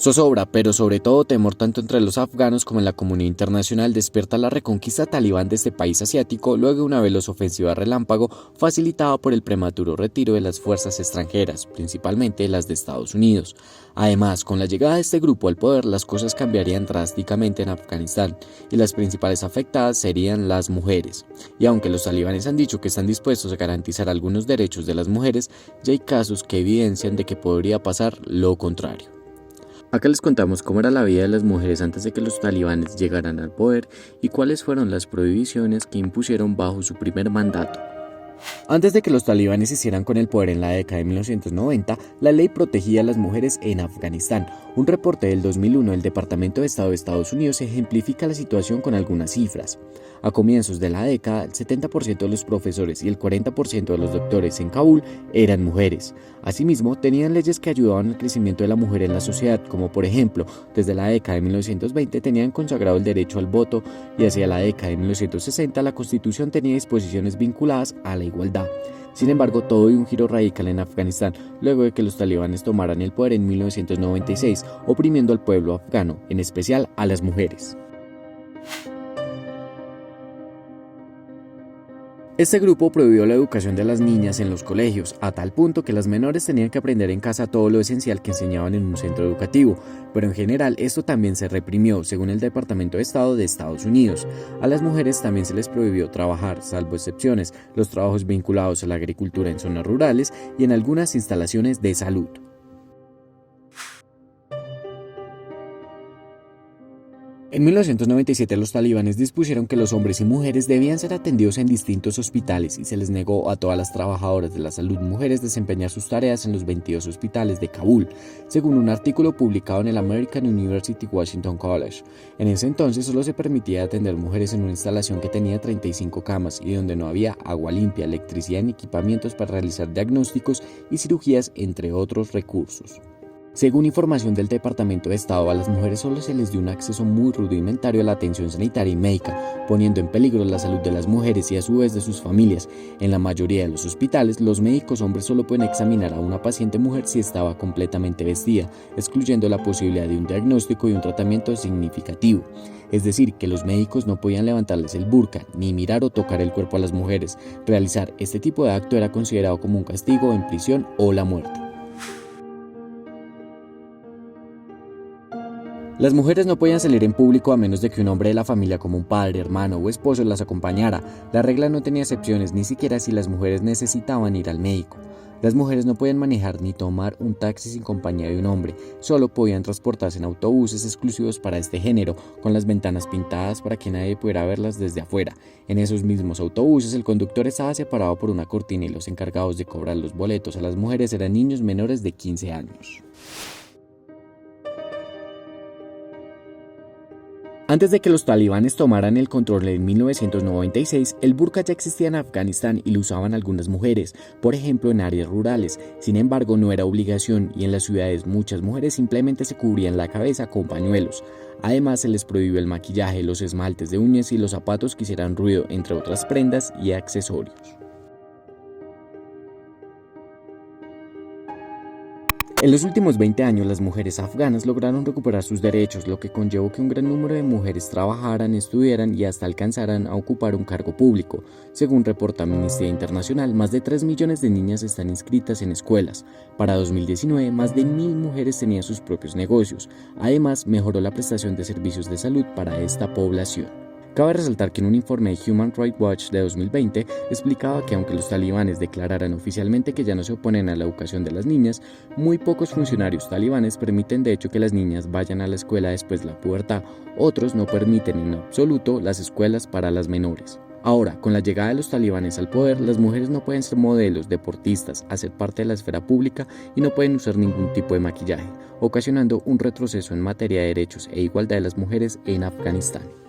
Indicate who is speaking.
Speaker 1: Zozobra, pero sobre todo temor tanto entre los afganos como en la comunidad internacional despierta la reconquista talibán de este país asiático luego de una veloz ofensiva relámpago facilitada por el prematuro retiro de las fuerzas extranjeras, principalmente las de Estados Unidos. Además, con la llegada de este grupo al poder, las cosas cambiarían drásticamente en Afganistán y las principales afectadas serían las mujeres. Y aunque los talibanes han dicho que están dispuestos a garantizar algunos derechos de las mujeres, ya hay casos que evidencian de que podría pasar lo contrario. Acá les contamos cómo era la vida de las mujeres antes de que los talibanes llegaran al poder y cuáles fueron las prohibiciones que impusieron bajo su primer mandato. Antes de que los talibanes se hicieran con el poder en la década de 1990, la ley protegía a las mujeres en Afganistán. Un reporte del 2001 del Departamento de Estado de Estados Unidos ejemplifica la situación con algunas cifras. A comienzos de la década, el 70% de los profesores y el 40% de los doctores en Kabul eran mujeres. Asimismo, tenían leyes que ayudaban al crecimiento de la mujer en la sociedad, como por ejemplo, desde la década de 1920 tenían consagrado el derecho al voto y hacia la década de 1960 la Constitución tenía disposiciones vinculadas a la igualdad. Sin embargo, todo dio un giro radical en Afganistán luego de que los talibanes tomaran el poder en 1996, oprimiendo al pueblo afgano, en especial a las mujeres. Este grupo prohibió la educación de las niñas en los colegios, a tal punto que las menores tenían que aprender en casa todo lo esencial que enseñaban en un centro educativo, pero en general esto también se reprimió, según el Departamento de Estado de Estados Unidos. A las mujeres también se les prohibió trabajar, salvo excepciones, los trabajos vinculados a la agricultura en zonas rurales y en algunas instalaciones de salud. En 1997 los talibanes dispusieron que los hombres y mujeres debían ser atendidos en distintos hospitales y se les negó a todas las trabajadoras de la salud mujeres desempeñar sus tareas en los 22 hospitales de Kabul, según un artículo publicado en el American University Washington College. En ese entonces solo se permitía atender mujeres en una instalación que tenía 35 camas y donde no había agua limpia, electricidad ni equipamientos para realizar diagnósticos y cirugías, entre otros recursos. Según información del Departamento de Estado, a las mujeres solo se les dio un acceso muy rudimentario a la atención sanitaria y médica, poniendo en peligro la salud de las mujeres y a su vez de sus familias. En la mayoría de los hospitales, los médicos hombres solo pueden examinar a una paciente mujer si estaba completamente vestida, excluyendo la posibilidad de un diagnóstico y un tratamiento significativo. Es decir, que los médicos no podían levantarles el burka, ni mirar o tocar el cuerpo a las mujeres. Realizar este tipo de acto era considerado como un castigo en prisión o la muerte. Las mujeres no podían salir en público a menos de que un hombre de la familia como un padre, hermano o esposo las acompañara. La regla no tenía excepciones, ni siquiera si las mujeres necesitaban ir al médico. Las mujeres no podían manejar ni tomar un taxi sin compañía de un hombre, solo podían transportarse en autobuses exclusivos para este género, con las ventanas pintadas para que nadie pudiera verlas desde afuera. En esos mismos autobuses el conductor estaba separado por una cortina y los encargados de cobrar los boletos a las mujeres eran niños menores de 15 años. Antes de que los talibanes tomaran el control en 1996, el burka ya existía en Afganistán y lo usaban algunas mujeres, por ejemplo en áreas rurales. Sin embargo, no era obligación y en las ciudades muchas mujeres simplemente se cubrían la cabeza con pañuelos. Además, se les prohibió el maquillaje, los esmaltes de uñas y los zapatos que hicieran ruido, entre otras prendas y accesorios. En los últimos 20 años, las mujeres afganas lograron recuperar sus derechos, lo que conllevó que un gran número de mujeres trabajaran, estudiaran y hasta alcanzaran a ocupar un cargo público. Según reporta Amnistía Internacional, más de 3 millones de niñas están inscritas en escuelas. Para 2019, más de 1.000 mujeres tenían sus propios negocios. Además, mejoró la prestación de servicios de salud para esta población. Cabe resaltar que en un informe de Human Rights Watch de 2020 explicaba que aunque los talibanes declararan oficialmente que ya no se oponen a la educación de las niñas, muy pocos funcionarios talibanes permiten de hecho que las niñas vayan a la escuela después de la pubertad. Otros no permiten en absoluto las escuelas para las menores. Ahora, con la llegada de los talibanes al poder, las mujeres no pueden ser modelos, deportistas, hacer parte de la esfera pública y no pueden usar ningún tipo de maquillaje, ocasionando un retroceso en materia de derechos e igualdad de las mujeres en Afganistán.